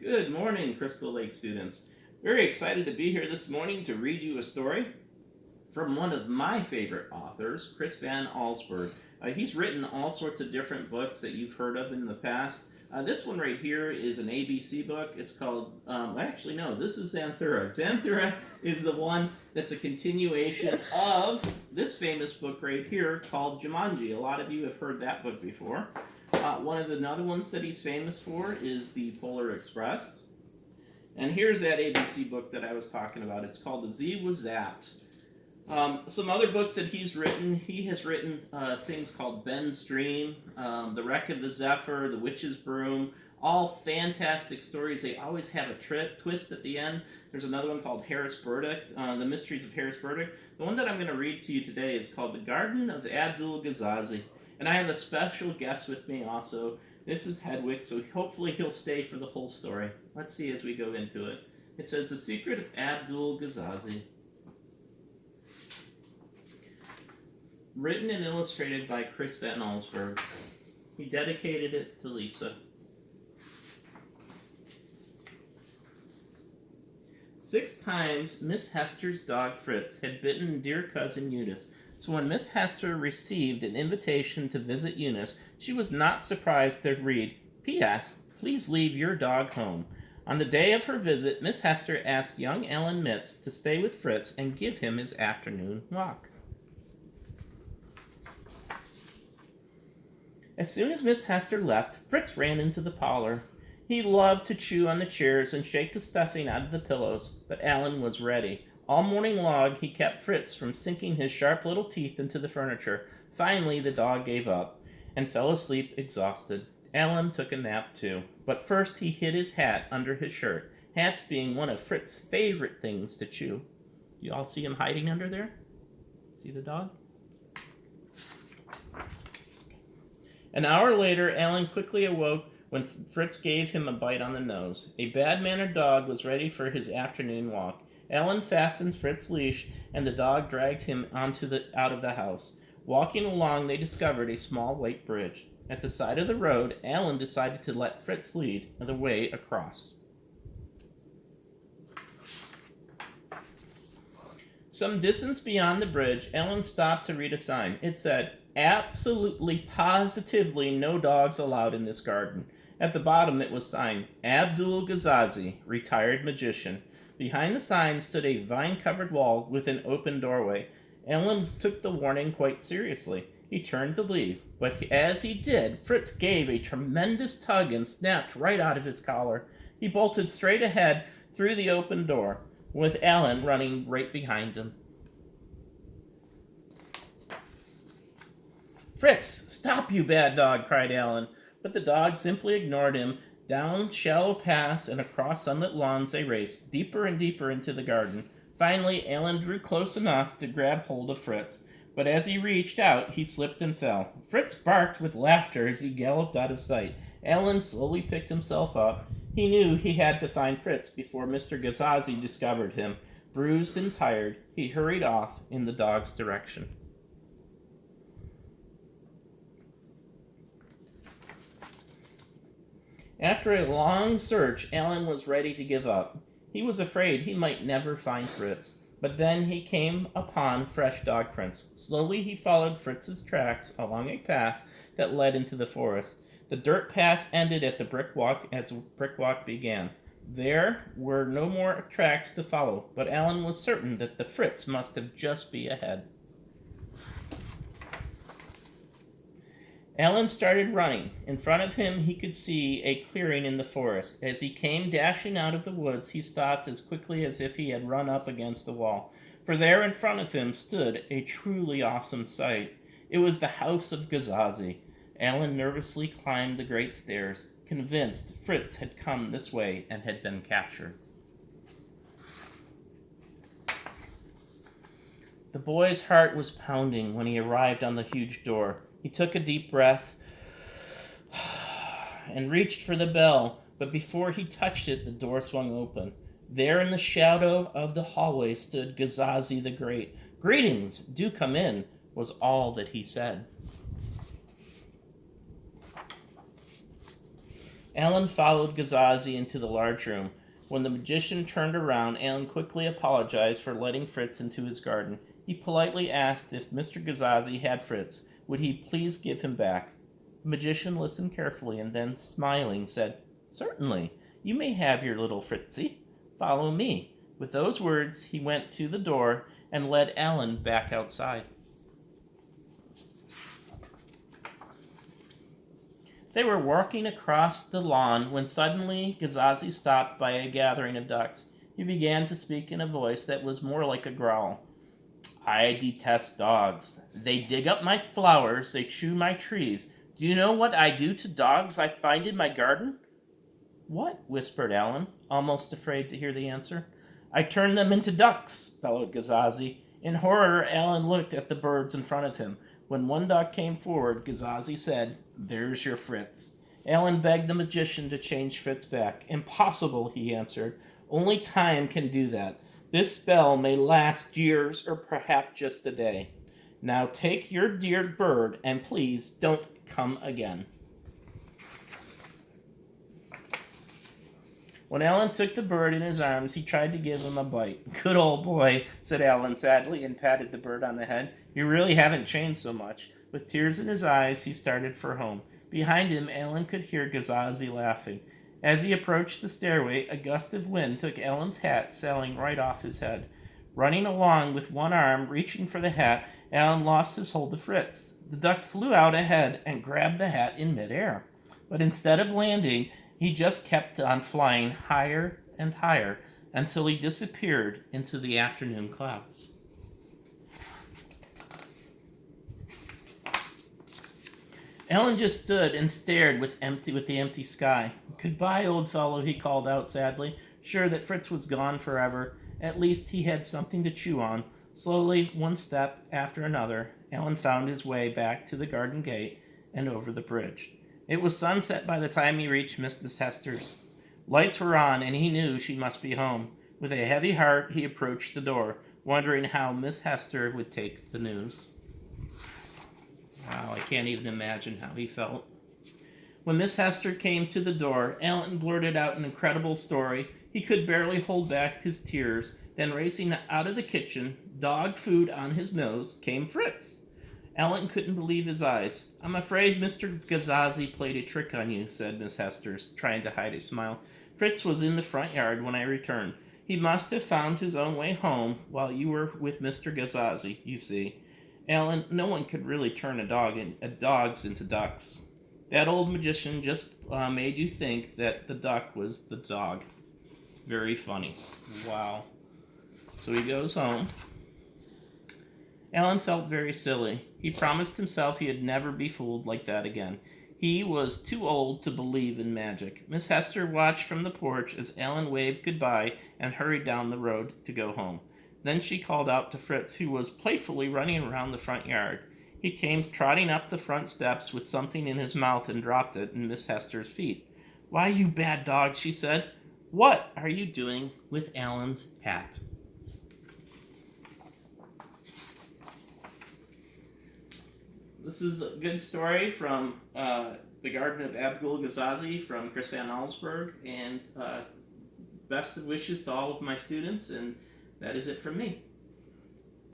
Good morning, Crystal Lake students. Very excited to be here this morning to read you a story from one of my favorite authors, Chris Van Allsburg. He's written all sorts of different books that you've heard of in the past. This one right here is an ABC book. It's called, actually, no, this is Xanthura. Xanthura is the one that's a continuation of this famous book right here called Jumanji. A lot of you have heard that book before. One of the other ones that he's famous for is the Polar Express. And here's that ABC book that I was talking about. It's called The Z Was Zapped. Some other books that he's written, he has written things called Ben's Dream, The Wreck of the Zephyr, The Witch's Broom, all fantastic stories. They always have a twist at the end. There's another one called Harris Burdick, The Mysteries of Harris Burdick. The one that I'm going to read to you today is called The Garden of Abdul Ghazazi. And I have a special guest with me also. This is Hedwig, so hopefully he'll stay for the whole story. Let's see as we go into it. It says, The Secret of Abdul Ghazazi. Written and illustrated by Chris Van Allsburg. He dedicated it to Lisa. 6 times Miss Hester's dog Fritz had bitten dear cousin Eunice, so when Miss Hester received an invitation to visit Eunice, she was not surprised to read, P.S. Please leave your dog home. On the day of her visit, Miss Hester asked young Alan Mitz to stay with Fritz and give him his afternoon walk. As soon as Miss Hester left, Fritz ran into the parlor. He loved to chew on the chairs and shake the stuffing out of the pillows, but Alan was ready. All morning long, he kept Fritz from sinking his sharp little teeth into the furniture. Finally, the dog gave up and fell asleep exhausted. Alan took a nap too, but first he hid his hat under his shirt, hats being one of Fritz's favorite things to chew. You all see him hiding under there? See the dog? An hour later, Alan quickly awoke when Fritz gave him a bite on the nose. A bad-mannered dog was ready for his afternoon walk. Alan fastened Fritz's leash, and the dog dragged him out of the house. Walking along, they discovered a small white bridge. At the side of the road, Alan decided to let Fritz lead the way across. Some distance beyond the bridge, Alan stopped to read a sign. It said, Absolutely, positively no dogs allowed in this garden. At the bottom it was signed, Abdul Ghazazi, retired magician. Behind the sign stood a vine-covered wall with an open doorway. Alan took the warning quite seriously. He turned to leave, but as he did, Fritz gave a tremendous tug and snapped right out of his collar. He bolted straight ahead through the open door, with Alan running right behind him. Fritz, stop, you bad dog, cried Alan, but the dog simply ignored him. Down shallow paths and across sunlit lawns they raced, deeper and deeper into the garden. Finally, Alan drew close enough to grab hold of Fritz, but as he reached out, he slipped and fell. Fritz barked with laughter as he galloped out of sight. Alan slowly picked himself up. He knew he had to find Fritz before Mr. Ghazazi discovered him. Bruised and tired, he hurried off in the dog's direction. After a long search, Alan was ready to give up. He was afraid he might never find Fritz. But then he came upon fresh dog prints. Slowly he followed Fritz's tracks along a path that led into the forest. The dirt path ended at the brick walk as the brick walk began. There were no more tracks to follow, but Alan was certain that the Fritz must have just be ahead. Alan started running. In front of him he could see a clearing in the forest. As he came dashing out of the woods, he stopped as quickly as if he had run up against a wall. For there in front of him stood a truly awesome sight. It was the house of Ghazazi. Alan nervously climbed the great stairs, convinced Fritz had come this way and had been captured. The boy's heart was pounding when he arrived on the huge door. He took a deep breath and reached for the bell, but before he touched it, the door swung open. There in the shadow of the hallway stood Ghazazi the Great. Greetings, do come in, was all that he said. Alan followed Gazazi into the large room. When the magician turned around, Alan quickly apologized for letting Fritz into his garden. He politely asked if Mr. Gazazi had Fritz. Would he please give him back? The magician listened carefully and then, smiling, said, "Certainly. You may have your little Fritzy. Follow me." With those words, he went to the door and led Alan back outside. They were walking across the lawn when suddenly Gazazi stopped by a gathering of ducks. He began to speak in a voice that was more like a growl. "I detest dogs. They dig up my flowers, they chew my trees. Do you know what I do to dogs I find in my garden?" "What?" whispered Alan, almost afraid to hear the answer. "I turn them into ducks," bellowed Gazazi. In horror, Alan looked at the birds in front of him. When one duck came forward, Gazazi said, "There's your Fritz." Alan begged the magician to change Fritz back. "Impossible," he answered. "Only time can do that. This spell may last years or perhaps just a day. Now take your dear bird and please don't come again." When Alan took the bird in his arms, he tried to give him a bite. "Good old boy," said Alan sadly, and patted the bird on the head. "You really haven't changed so much." With tears in his eyes, he started for home. Behind him, Alan could hear Gazazi laughing. As he approached the stairway, a gust of wind took Alan's hat, sailing right off his head. Running along with one arm, reaching for the hat, Alan lost his hold of Fritz. The duck flew out ahead and grabbed the hat in midair. But instead of landing, he just kept on flying higher and higher until he disappeared into the afternoon clouds. Alan just stood and stared with the empty sky. "Goodbye, old fellow," he called out sadly, sure that Fritz was gone forever. At least he had something to chew on. Slowly, one step after another, Alan found his way back to the garden gate and over the bridge. It was sunset by the time he reached Mrs. Hester's. Lights were on, and he knew she must be home. With a heavy heart, he approached the door, wondering how Miss Hester would take the news. Wow, I can't even imagine how he felt. When Miss Hester came to the door, Alan blurted out an incredible story. He could barely hold back his tears. Then, racing out of the kitchen, dog food on his nose, came Fritz. Alan couldn't believe his eyes. "I'm afraid Mr. Gazazi played a trick on you," said Miss Hester, trying to hide a smile. "Fritz was in the front yard when I returned. He must have found his own way home while you were with Mr. Gazazi, you see. Alan, no one could really turn dogs into ducks. That old magician just made you think that the duck was the dog." Very funny. Wow. So he goes home. Alan felt very silly. He promised himself he'd never be fooled like that again. He was too old to believe in magic. Miss Hester watched from the porch as Alan waved goodbye and hurried down the road to go home. Then she called out to Fritz, who was playfully running around the front yard. He came trotting up the front steps with something in his mouth and dropped it in Miss Hester's feet. "Why, you bad dog," she said. "What are you doing with Alan's hat?" This is a good story from The Garden of Abdul Gazazi from Chris Van Allsburg, and best of wishes to all of my students, and that is it from me.